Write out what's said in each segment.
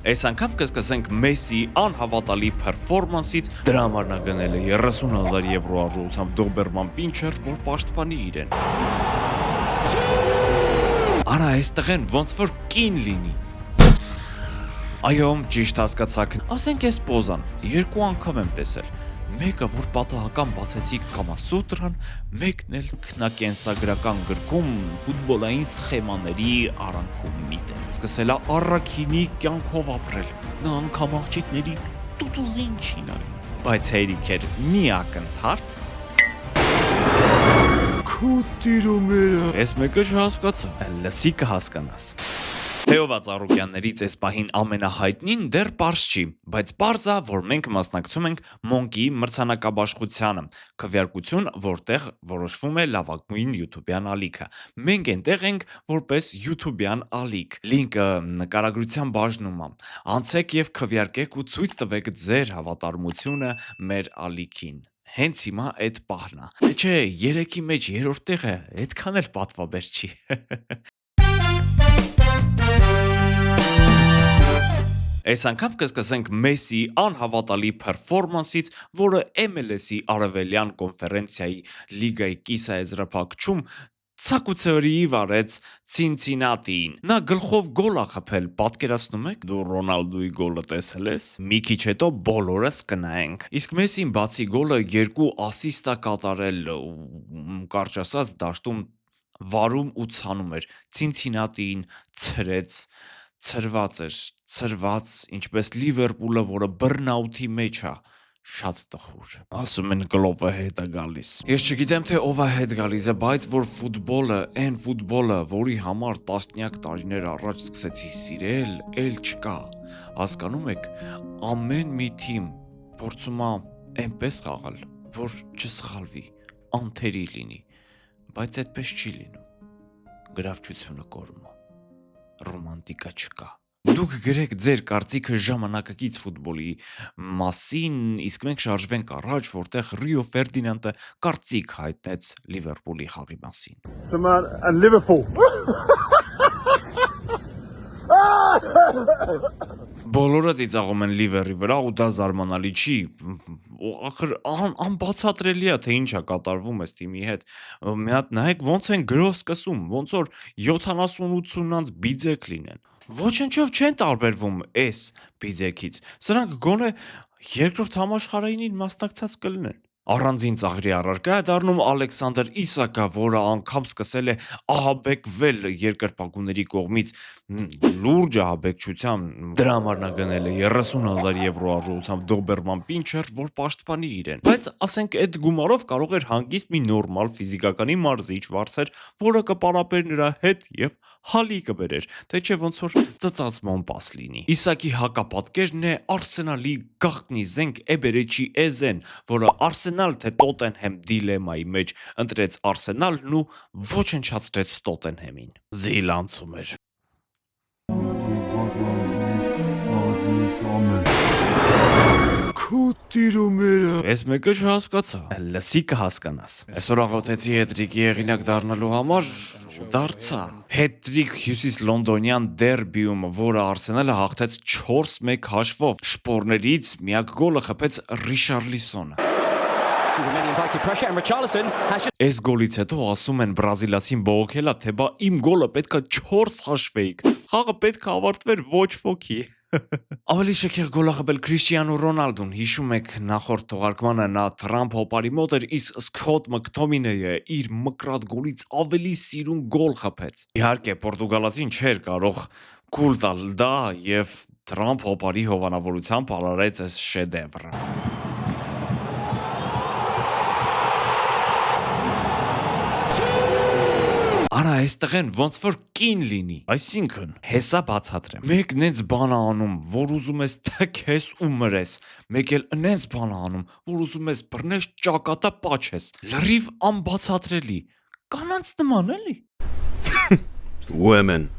Այս անգամ կսկսենք Մեսսի անհավատալի պերֆորմանսից, դրա համար նա գնել է 30,000 եվրո արժողությամբ Դոբերման Պինչեր, որ պաշտպանի իրեն։ Արա այս տղեն ոնց որ կին լինի։ Այո, ճիշտ հասկացաք, ասենք այս պոզան, երկու անգամ եմ տեսել։ Մեկը, որ պատահական բացեցի Կամասուտրան, մեկն էլ քնակենսագրական գրքում ֆուտբոլային սխեմաների արանքում միտեն։ Սկսել է առաքինի կյանքով ապրել։ Նա անգամ աղջիկների տուտուզին չի նայում։ Բայց հերիք էր մի ակնթարթ։ Քո տիրոմերը։ Ես մեկը չհասկացա։ Լսի կհասկանաս։ Թեովա Ծառուկյաններից այս պահին ամենահայտնին դեռ պարզ չի, բայց պարզ է, որ մենք մասնակցում ենք Մոնկի մրցանակաբաշխությանը, քվեարկություն, որտեղ որոշվում է լավագույն յութուբյան ալիքը։ Մենք այնտեղ ենք որպես յութուբյան ալիք։ Լինկը նկարագրության բաժնում է։ Անցեք եւ քվեարկեք ու ցույց տվեք ձեր հավատարմությունը մեր ալիքին։ Հենց հիմա այդ պահն է։ Չէ, 3-ի մեջ 3-րդ տեղը այդքան էլ պատվաբեր չի։ Այս անգամ կսկսենք Մեսսի անհավատալի պերֆորմանսից, որը MLS-ի արևելյան կոնֆերենցիայի լիգայի կիսաեզրափակչում ցակուցերի վարեց Ցինցինատիին։ Նա գլխով գոլ է խփել, պատկերացնում եք, դու Ռոնալդոյի գոլը տեսել ես։ Մի քիչ հետո բոլորս կնայենք։ Իսկ Մեսսին բացի գոլը 2 ասիստ է կատարել, կարճ ասած դաշտում վարում ու ցանում էր։ Ցինցինատիին ցրված, ինչպես Լիվերպուլը, որը բռնաութի մեջ է, շատ տխուր։ Ասում են կլոպը հետ է գալիս։ Ես չգիտեմ թե ով է հետ գալիս, բայց որ ֆուտբոլը, այն ֆուտբոլը, որի համար տասնյակ տարիներ առաջ սկսեցի սիրել, էլ չկա։ Հասկանում եք, ամեն մի թիմ փորձում է այնպես խաղալ, որ չսխալվի, անթերի լինի, բայց այդպես չի լինում։ Գրավչությունը կորում է։ Ռոմանտիկա չկա։ Դուք գրեք ձեր կարծիքը ժամանակակից ֆուտբոլի մասին, իսկ մենք շարժվենք առաջ, որտեղ Ռիո Ֆերդինանդը կարծիք հայտնեց Լիվերպուլի խաղի մասին։ Someone and Liverpool. Բոլորը ծիծաղում են Լիվերի վրա ու դա զարմանալի չի։ Ախր անբացատրելի է, թե ինչ է կատարվում այս թիմի հետ։ Մի հատ նայեք ոնց են գրող սկսում, ոնց որ 70-80-անց բիձեկ լինեն։ Ոչնչով չեն տարբերվում այս բիձեքից։ Սրանք գոնե երկրորդ համաշխարհայինին մասնակցած կլինեն։ Առանձին ծաղրի առարկա է դառնում Ալեքսանդր Իսակը, որը անգամ սկսել է ահաբեկվել երկրպագուների կողմից լուրջ ահաբեկչությամբ։ Դրա համար նա գնել է 30,000 եվրո արժողությամբ Դոբերման Պինչեր, որ պաշտպանի իրեն։ Բայց ասենք այդ գումարով կարող էր հանգիստ մի նորմալ ֆիզիկականի մարզիչ վարձեր, որը կպարապեր նրա հետ եւ հալի կբերեր, թե չէ ոնց որ ծծած մոմպաս լինի։ Իսակի հակապատկերն է Արսենալի գաղտնի զենք Էբերեչի Էզեն, որը Արսենալ թե Տոտենհեմ դիլեմայի մեջ ընտրեց Արսենալն ու ոչնչացրեց Տոտենհեմին։ Զիլանցում էր։ Քո տիրոմերը։ Ես մեկը չհասկացա։ Լսի կհասկանաս։ Այսօր աղոթեցի հետրիկի հեղինակ դառնալու համար դարձա։ Հետրիկ հյուսիս լոնդոնյան դերբիում, որը Արսենալը հաղթեց 4-1 հաշվով։ Շպորներից միակ գոլը խփեց Ռիշարլիսոնը։ Այս գոլից հետո ասում են բրազիլացին բողոքելա, թե բա իմ գոլը պետքա 4 հաշվեիք։ Խաղը պետք է ավարտվեր ոչ ոքի։ Ավելի շքեղ գոլ է խփել Քրիշտիանո Ռոնալդոն։ Հիշում եք նախորդ թողարկմանը նա Թրամփ հոպարի մոտ էր, իսկ Սքոթ Մակթոմինեյը իր մկրատ գոլից ավելի սիրուն գոլ խփեց։ Իհարկե Պորտուգալացին չէր կարող կուլ տալ դա եւ Թրամփ հոպարի հովանավորությամբ արարեց այս շեդևրը։ Արա այս տղեն ոնց որ կին լինի, այսինքն հեսա բացատրեմ։ Մեկ նենց բան է անում, որ ուզում ես թքես ու մրես, մեկ էլ նենց բան է անում, որ ուզում ես բռնես ճակատը պաչես։ Լրիվ անբացատրելի։ Կանանց նման էլի։ Women.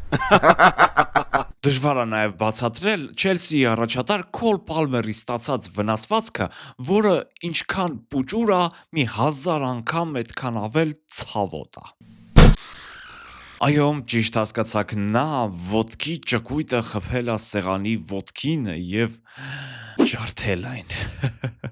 Դժվար է նաև բացատրել Չելսիի առաջատար Քոլ Պալմերի ստացած վնասվածքը, որը ինչքան պուճուր է, մի 1000 անգամ այդքան ավել ցավոտ է։ Այո, ճիշտ հասկացաք, նա ոտքի ճկույտը խփել է սեղանի ոտքին եւ ջարդել այն։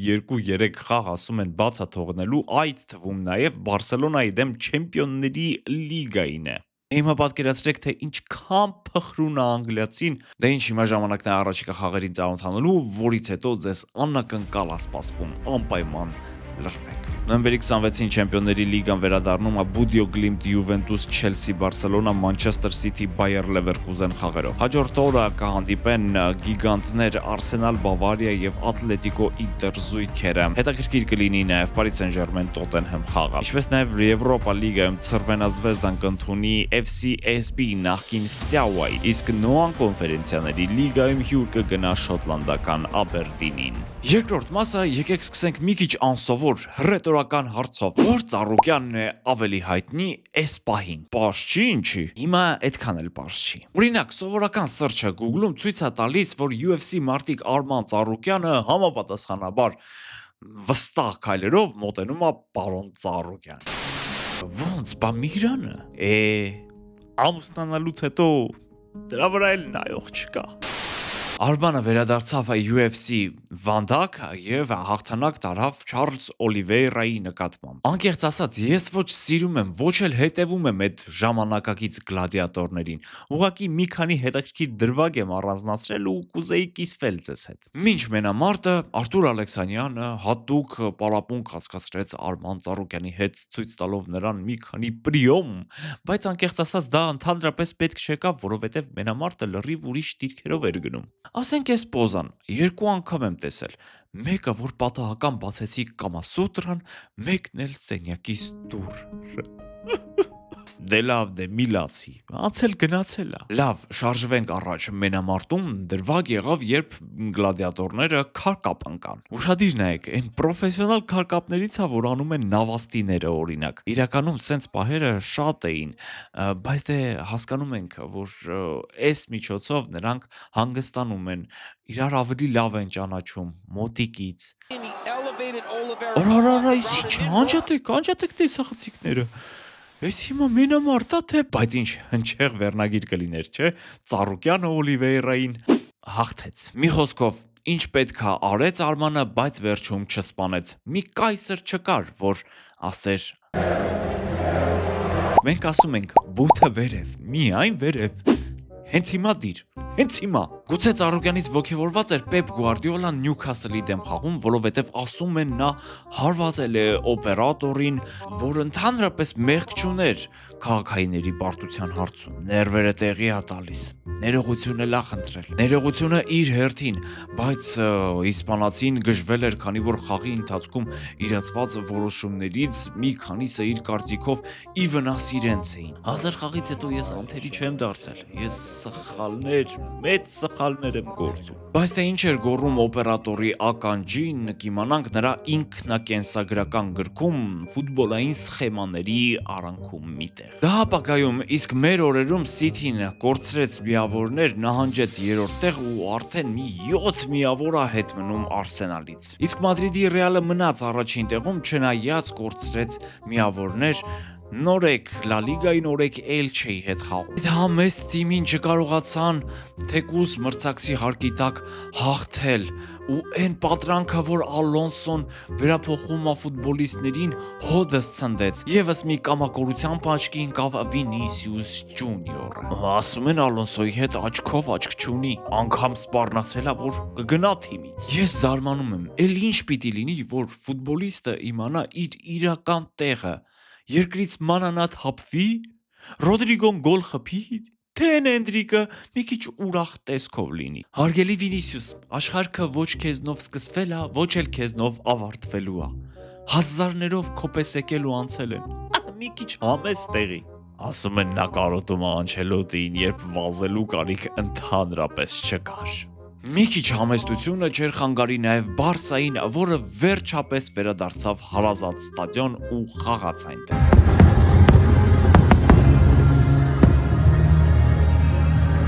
2-3 խաղ ասում են բաց է թողնելու, այդ թվում նաեւ Բարսելոնայի դեմ Չեմպիոնների լիգային է։ Հիմա պատկերացրեք, թե ինչքան փխրուն է անգլիացին, դե ինչ հիմա ժամանակն է առաջիկա խաղերին ծանոթանալու, որից հետո ձեզ անակնկալ է սպասվում, անպայման լրվեք։ Նոյեմբերի 26-ին Չեմպիոնների լիգան վերադառնում է Բուդիո Գլիմտ, Յուվենտուս, Չելսի, Բարսելոնա, Մանչեսթեր Սիթի, Բայեր Լևերկուզեն խաղերով։ Հաջորդ օրը կհանդիպեն գիգանտներ Արսենալ, Բավարիա եւ Ատլետիկո Ինտեր զույգերը։ Հետաքրքիր կլինի նաեւ Պարի Սեն-Ժերմեն Տոտենհեմ խաղը։ Ինչպես նաեւ Եվրոպա լիգայում Ցրվենա Զվեզդան կընդունի FCSB նախկին Ստյաուայի, իսկ Նոան կոնֆերենցիաների լիգայում հյուր կգնա շոտլանդական Աբերդինին։ Երկրորդ մասը եկեք սկսենք մի քիչ անսովոր հռետորական հարցով, որ Ծառուկյանն է ավելի հայտնի այս պահին։ Պարզ չի ինչի։ Հիմա այդքան էլ պարզ չի։ Օրինակ, սովորական search-ը Google-ում ցույց է տալիս, որ UFC մարտիկ Արման Ծառուկյանը համապատասխանաբար վստահ քայլերով մոտենում է պարոն Ծառուկյան։ Ոնց, բա Միրանը։ Ամուսնանալուց հետո դրա վրա էլ նայող չկա։ Արմանը վերադարձավ UFC վանդակ եւ հաղթանակ տարավ Չարլզ Օլիվեյրայի նկատմամբ։ Անկեղծ ասած, ես ոչ սիրում եմ, ոչ էլ հետևում եմ այդ ժամանակակից գլադիատորներին։ Ուղղակի մի քանի հետաքրքիր դրվագ եմ առանձնացրել ու կուզեի կիսվել ձեզ հետ։ Մինչ մենամարտը Արտուր Ալեքսանյանը հատուկ պարապմունք կացկացրեց Արման Ծառուկյանի հետ, ցույց տալով նրան մի քանի պրիոմ, բայց անկեղծ ասած դա ընդհանրապես պետք չեկավ, որովհետեւ մենամարտը լրիվ ուրիշ դիրքերով էր գնում։ Ասենք այս պոզան 2 անգամ եմ տեսել։ Մեկը որ պատահական բացեցի Կամասուտրան, մեկն էլ սենյակից դուռը։ Դե լավ, դե մի լացի, անցել գնացել է։ Լավ, շարժվենք առաջ, մենամարտում դրվագ եղավ, երբ գլադիատորները քարկապ ընկան։ Ուշադիր նայեք, այն պրոֆեսիոնալ քարկապներից է, որ անում են նավաստիները օրինակ։ Իրականում սենց պահերը շատ էին, բայց դե հասկանում ենք, որ այս միջոցով նրանք հանգստանում են, իրար ավելի լավ են ճանաչում, մոտիկից։ Արա, անջատեք տեսախցիկները։ Ես հիմա մենամարտա թե, բայց ինչ հնչեղ վերնագիր կլիներ, չէ՞։ Ծառուկյանը Օլիվեյրային հաղթեց։ Մի խոսքով, ինչ պետքա արեց Արմանը, բայց վերջում չսպանեց։ Մի կայսր չկար, որ ասեր. Մենք ասում ենք բութը վերև, միայն վերև։ Հենց հիմա դիր, հենց հիմա։ Գուցե Ծառուկյանից ոգևորված էր Պեպ Գուարդիոլան Նյուքասլի դեմ խաղում, որովհետև ասում են նա հարվածել է օպերատորին, որ ընդհանրապես մեղք չուներ քաղաքայինների պարտության հարցում։ Ներվերը տեղի է տալիս։ Ներողություն էլ է խնդրել։ Ներողությունը իր հերթին, բայց իսպանացին գժվել էր, քանի որ խաղի ընթացքում իրացված որոշումներից մի քանիսը իր կարծիքով ի վնաս իրենց էին։ Հազար խաղից հետո ես անթերի չեմ դարձել։ Ես մեծ սխալներ եմ գործում։ Բայց թե ինչ էր գոռում օպերատորի ականջին, կիմանանք նրա ինքնակենսագրական գրքում ֆուտբոլային սխեմաների արանքում միտեղ։ Դա ապագայում, իսկ մեր օրերում Սիթին կորցրեց միավորներ, նահանջեց 3-րդ տեղ ու արդեն մի 7 միավոր է հետ մնում Արսենալից։ Իսկ Մադրիդի Ռեալը մնաց առաջին տեղում, չնայած կորցրեց միավորներ, նորեկ Լա լիգային օրեք Էլչեի հետ խաղում։ Այդ համեստ թիմին չկարողացան թեկուզ մրցակցի հարկի տակ հաղթել ու այն պատրանքը, որ Ալոնսոն վերափոխում է ֆուտբոլիստներին, հոդս ցնդեց։ Եվս մի կամակորության աչքի ընկավ Վինիսիուս Ջունիորը։ Ասում են Ալոնսոյի հետ աչքով աչք չունի, անգամ սպառնացել է, որ կգնա թիմից։ Ես զարմանում եմ, էլ ինչ պիտի լինի, որ ֆուտբոլիստը իմանա իր իրական տեղը։ Երկրից մանանատ հապվի, Ռոդրիգոն գոլ խփի, թե Էնդրիկը մի քիչ ուրախ տեսքով լինի։ Հարգելի Վինիսիուս, աշխարհը ոչ քեզնով սկսվել է, ոչ էլ քեզնով ավարտվելու է։ Հազարներով քո պես եկել ու անցել են։ Մի քիչ համես տեղի։ Ասում են նա կարոտում է Անչելոտիին, երբ վազելու կարիք ընդհանրապես չկար։ Մի քիչ համեստությունը չէր խանգարի նաև Բարսային, որը վերջապես վերադարձավ հարազատ ստադիոն ու խաղաց այնտեղ։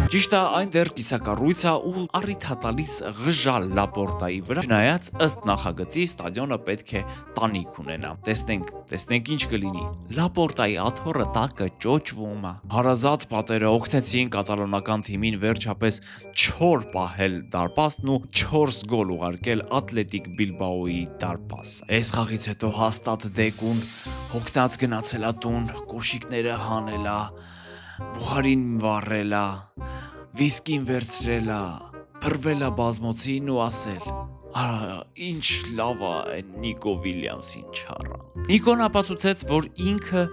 Ճիշտ է, այն դեռ կիսակառույց է ու առիթ է տալիս ղժալ Լապորտայի վրա, չնայած ըստ նախագծի ստադիոնը պետք է տանիք ունենա։ Տեսնենք ինչ կլինի։ Լապորտայի աթոռը տակը ճոճվում է։ Հարազատ պատերը օգնեցին կատալոնական թիմին վերջապես 4 պահել դարպասն ու 4 գոլ ուղարկել Ատլետիկ Բիլբաոյի դարպասը։ Այս խաղից հետո հաստատ Դեկուն հոգնած գնացել է տուն, կոշիկները հանել է, Բուխարին վառել է, վիսկին վերցրել է, փռվել է բազմոցին ու ասել. ինչ լավ է Նիկո Վիլյամսին չառան։ Նիկոն ապացուցեց, որ ինքը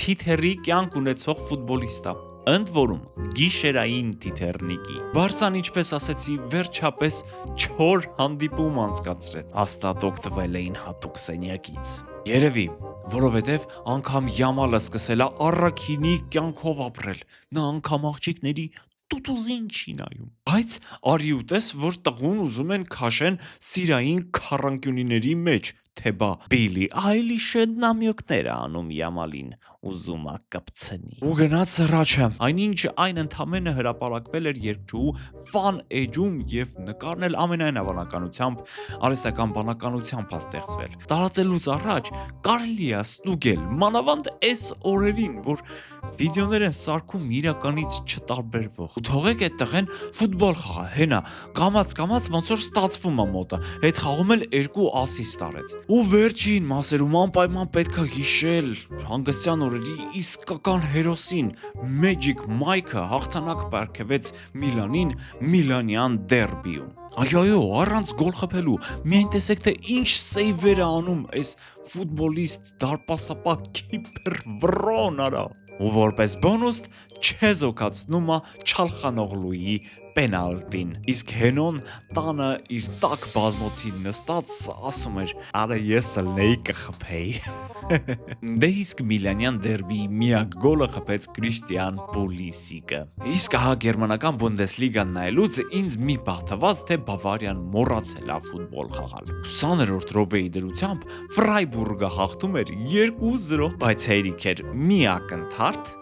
թիթեռի կյանք ունեցող ֆուտբոլիստ է, ընդ որում գիշերային թիթեռնիկի։ Բարսան, ինչպես ասեցի, վերջապես 4 հանդիպում անցկացրեց։ Հաստատ օգտվել էին հատուկ սենյակից։ Երևի, որովհետև անգամ Յամալը սկսել է առաքինի կյանքով ապրել։ Նա անգամ աղջիկների տուտուզին չի նայում։ Բայց արի ու տես, որ տղուն ուզում են քաշեն սիրային քառանկյունիների մեջ, թե բա Բիլի Այլիշը նամյոկներ է անում Յամալին, ուզում է կպցնի։ Ու գնաց Ռաչը, այնինչ այն ընդամենը հրապարակվել էր երկչուհու Ֆան էջում եւ նկարն էլ ամենայն հավանականությամբ արհեստական բանականությամբ է ստեղծվել։ Տարածելուց առաջ կարելի է ստուգել, մանավանդ այս օրերին, որ վիդեոներ են սարքում իրականից չտարբերվող։ Ու թողեք այդ տղեն ֆուտբոլ խաղա, հենա, կամաց ոնց որ ստացվում է մոտը, այդ խաղում էլ 2 ասիստ արեց։ Ու վերջին մասերում անպայման պետք է հիշել հանգստյան օրերի իսկական հերոսին, Magic Mike-ը հաղթանակ պարգևեց Միլանին Միլանյան դերբիում։ Այո, առանց գոլ խփելու, միայն տեսեք թե ինչ սեյվեր է անում այս ֆուտբոլիստ դարպասապահ Քիփեր Վրոնարը։ Ու որպես բոնուս չեզոքացնում է Չալխանօղլուի պենալտին։ Իսկ Հենոն տանը իր տակ բազմոցին նստած ասում էր. «Արը ես լնեի կխփեի»։ Դե իսկ Միլանյան դերբիի միակ գոլը խփեց Կրիշտիան Պուլիսիկը։ Իսկ ահա գերմանական Բունդեսլիգան նայելուց ինձ մի պահ թվաց, թե Բավարիան մոռացել է ֆուտբոլ խաղալ։ 20-րդ րոպեի դրությամբ Ֆրայբուրգը հաղթում էր 2-0, բայց հերիք էր մի ակնթարթ։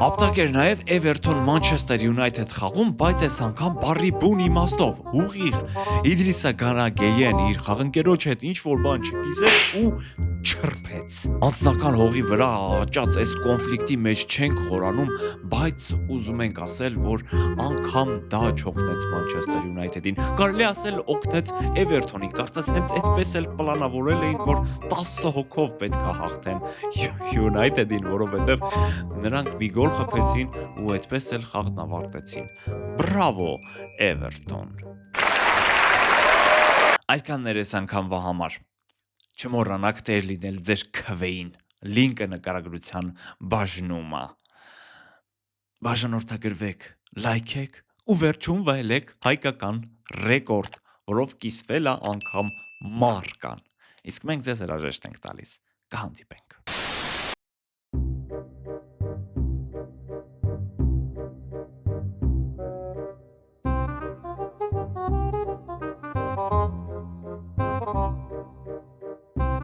Ապտակ էր նաև Էվերթոն Մանչեսթեր Յունայթեդ խաղում, բայց այս անգամ բառի բուն իմաստով, ուղիղ Իդրիսա Գանագեյեն իր խաղընկերոջ հետ ինչ-որ բան չկիսեց ու չրփեց։ Անձնական հողի վրա աճած այս կոնֆլիկտի մեջ չենք խորանում, բայց ուզում ենք ասել, որ անգամ դա չօգնեց Մանչեսթեր Յունայթեդին։ Կարելի ասել օգնեց Էվերթոնին, կարծես հենց այդպես էլ պլանավորել էին, որ 10 հոգով պետք է հաղթեն Յունայթեդին, որովհետև նրանք մի գոլ խփեցին ու այդպես էլ խաղն ավարտեցին։ Բրավո, Էվերթոն։ Այսքաններ էս անգամվա համար։ Չմոռանաք տեր լինել ձեր քվեին, լինկը նկարագրության բաժնում է։ Բաժանորդագրվեք, լայքեք ու վերջում վայելեք հայկական ռեկորդ, որով կիսվել է անգամ Մարկան։ Իսկ մենք ձեզ հրաժեշտ ենք տալիս։ Կհանդիպենք։